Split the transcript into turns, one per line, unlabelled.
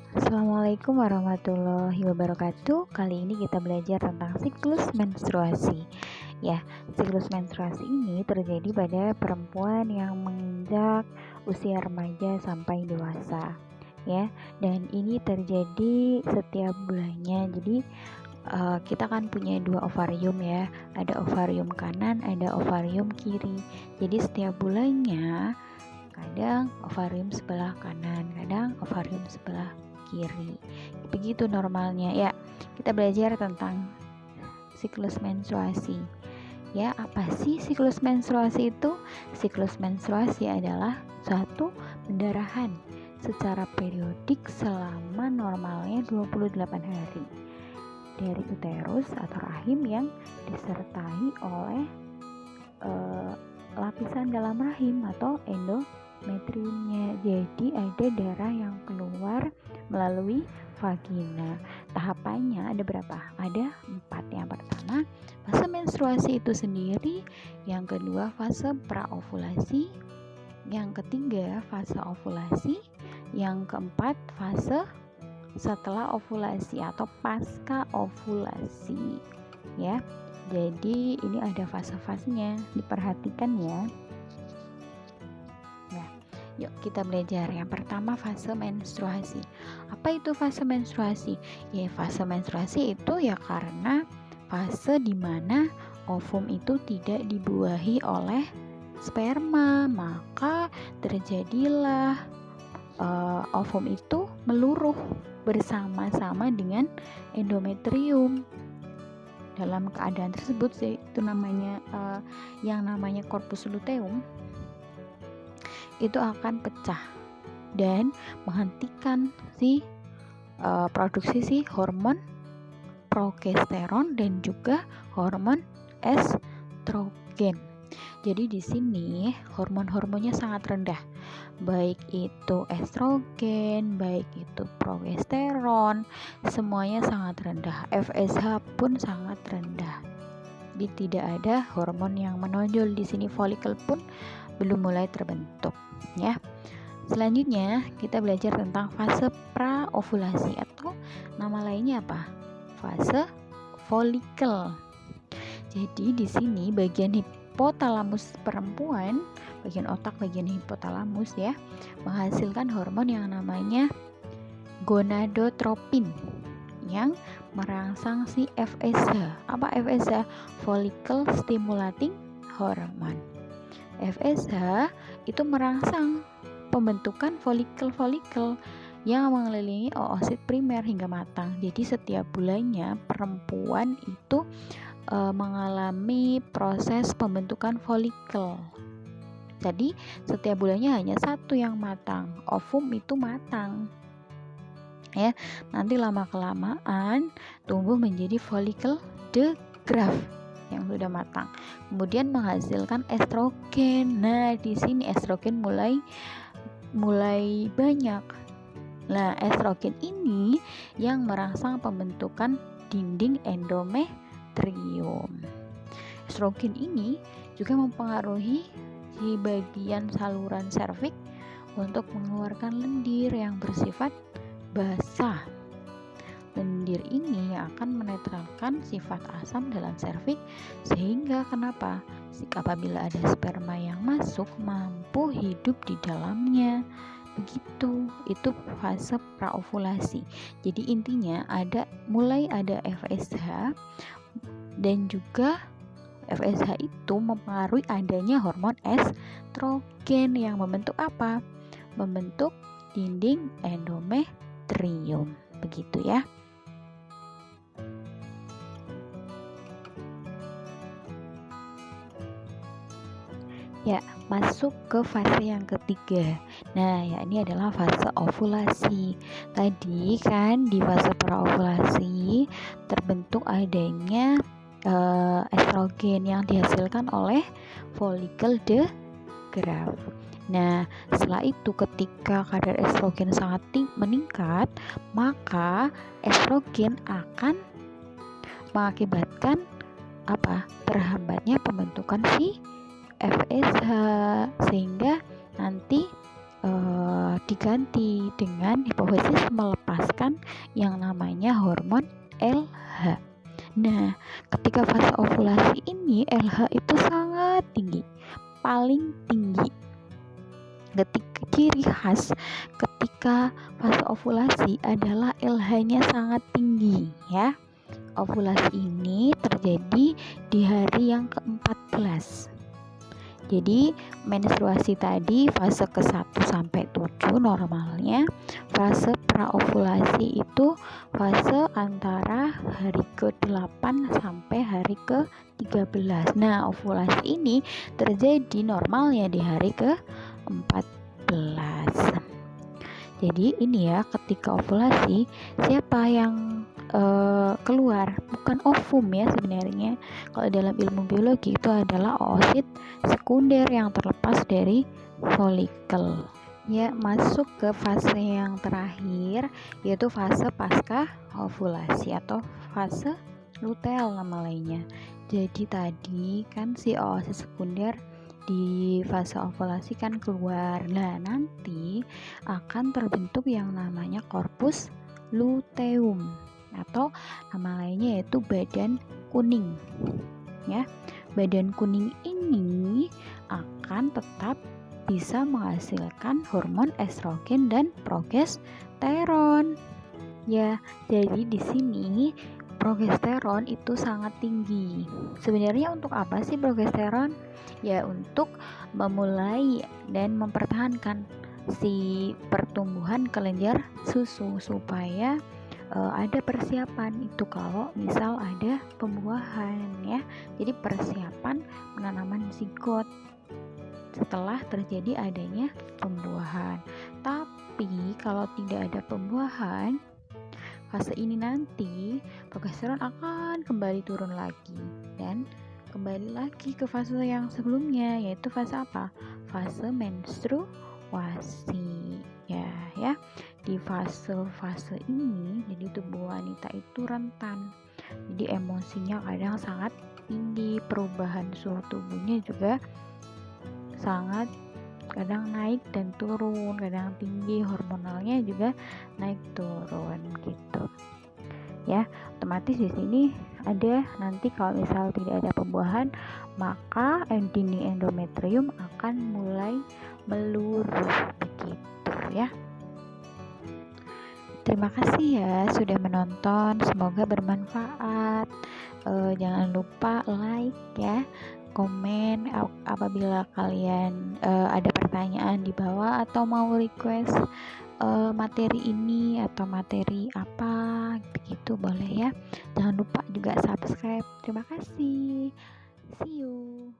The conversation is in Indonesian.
Assalamualaikum warahmatullahi wabarakatuh. Kali ini kita belajar tentang siklus menstruasi. Ya, siklus menstruasi ini terjadi pada perempuan yang menginjak usia remaja sampai dewasa. Ya, dan ini terjadi setiap bulannya. Jadi kita kan punya dua ovarium ya. Ada ovarium kanan, ada ovarium kiri. Jadi setiap bulannya kadang ovarium sebelah kanan, kadang ovarium sebelah kiri. Begitu normalnya ya. Kita belajar tentang siklus menstruasi. Ya, apa sih siklus menstruasi itu? Siklus menstruasi adalah suatu pendarahan secara periodik selama normalnya 28 hari dari uterus atau rahim yang disertai oleh lapisan dalam rahim atau endometriumnya. Jadi ada darah yang keluar melalui vagina. Tahapannya ada berapa? Ada 4. Yang pertama, fase menstruasi itu sendiri. Yang kedua, fase praovulasi. Yang ketiga, fase ovulasi. Yang keempat, fase setelah ovulasi atau pasca ovulasi. Ya. Jadi ini ada fase-fasenya, diperhatikan ya. Nah, yuk kita belajar. Yang pertama, fase menstruasi. Apa itu fase menstruasi? Ya, fase menstruasi itu ya karena fase dimana ovum itu tidak dibuahi oleh sperma, maka terjadilah ovum itu meluruh bersama-sama dengan endometrium. Dalam keadaan tersebut itu namanya yang namanya corpus luteum itu akan pecah dan menghentikan produksi hormon progesteron dan juga hormon estrogen. Jadi di sini hormon-hormonnya sangat rendah, baik itu estrogen, baik itu progesteron, semuanya sangat rendah. FSH pun sangat rendah. Jadi tidak ada hormon yang menonjol di sini, folikel pun belum mulai terbentuk, ya. Selanjutnya kita belajar tentang fase praovulasi atau nama lainnya apa? Fase folikel. Jadi di sini bagian hipotalamus perempuan, bagian otak bagian hipotalamus ya, menghasilkan hormon yang namanya gonadotropin yang merangsang si FSH. Apa FSH? Follicle stimulating hormone. FSH itu merangsang pembentukan folikel-folikel yang mengelilingi oosit primer hingga matang. Jadi setiap bulannya perempuan itu mengalami proses pembentukan folikel. Jadi setiap bulannya hanya satu yang matang, ovum itu matang. Ya, nanti lama-kelamaan tumbuh menjadi folikel de Graaff yang sudah matang. Kemudian menghasilkan estrogen. Nah, di sini estrogen mulai banyak. Nah, estrogen ini yang merangsang pembentukan dinding endometrium. Estrogen ini juga mempengaruhi di bagian saluran serviks untuk mengeluarkan lendir yang bersifat basah. Lendir ini akan menetralkan sifat asam dalam serviks sehingga kenapa? Apabila ada sperma yang masuk mampu hidup di dalamnya. Begitu, itu fase praovulasi. Jadi intinya mulai ada FSH dan juga FSH itu mempengaruhi adanya hormon estrogen yang membentuk apa? Membentuk dinding endometrium. Begitu ya. Ya, masuk ke fase yang ketiga. Nah, ya ini adalah fase ovulasi. Tadi kan di fase praovulasi terbentuk adanya estrogen yang dihasilkan oleh folikel de Graaff. Nah, setelah itu ketika kadar estrogen sangat meningkat, maka estrogen akan mengakibatkan terhambatnya pembentukan FSH sehingga nanti diganti dengan hipofisis melepaskan yang namanya hormon LH. Nah, ketika fase ovulasi ini LH itu sangat tinggi, paling tinggi. Ciri khas ketika fase ovulasi adalah LH-nya sangat tinggi ya. Ovulasi ini terjadi di hari yang ke-14. Jadi menstruasi tadi fase ke-1 sampai 7 normalnya. Fase praovulasi itu fase antara hari ke-8 sampai hari ke-13. Nah, ovulasi ini terjadi normalnya di hari ke-14. Jadi ini ya, ketika ovulasi siapa yang keluar? Bukan ovum ya sebenarnya. Kalau dalam ilmu biologi itu adalah oosit sekunder yang terlepas dari folikel. Ya, masuk ke fase yang terakhir yaitu fase pasca ovulasi atau fase luteal nama lainnya. Jadi tadi kan si oosit sekunder di fase ovulasi kan keluar. Nah, nanti akan terbentuk yang namanya korpus luteum atau nama lainnya yaitu badan kuning ya. Badan kuning ini akan tetap bisa menghasilkan hormon estrogen dan progesteron ya. Jadi di sini progesteron itu sangat tinggi. Sebenarnya untuk apa sih progesteron? Ya untuk memulai dan mempertahankan si pertumbuhan kelenjar susu supaya ada persiapan itu kalau misal ada pembuahan ya. Jadi persiapan penanaman zigot setelah terjadi adanya pembuahan. Tapi kalau tidak ada pembuahan, fase ini nanti progesteron akan kembali turun lagi dan kembali lagi ke fase yang sebelumnya, yaitu fase apa? Fase menstruasi ya. Di fase ini jadi tubuh wanita itu rentan, jadi emosinya kadang sangat tinggi, perubahan suhu tubuhnya juga sangat kadang naik dan turun, kadang tinggi, hormonalnya juga naik turun gitu ya. Otomatis di sini ada nanti kalau misal tidak ada pembuahan maka dinding endometrium akan mulai meluruh begitu ya. Terima kasih ya sudah menonton, semoga bermanfaat. Jangan lupa like ya, komen apabila kalian ada pertanyaan di bawah atau mau request materi ini atau materi apa begitu boleh ya. Jangan lupa juga subscribe. Terima kasih. See you.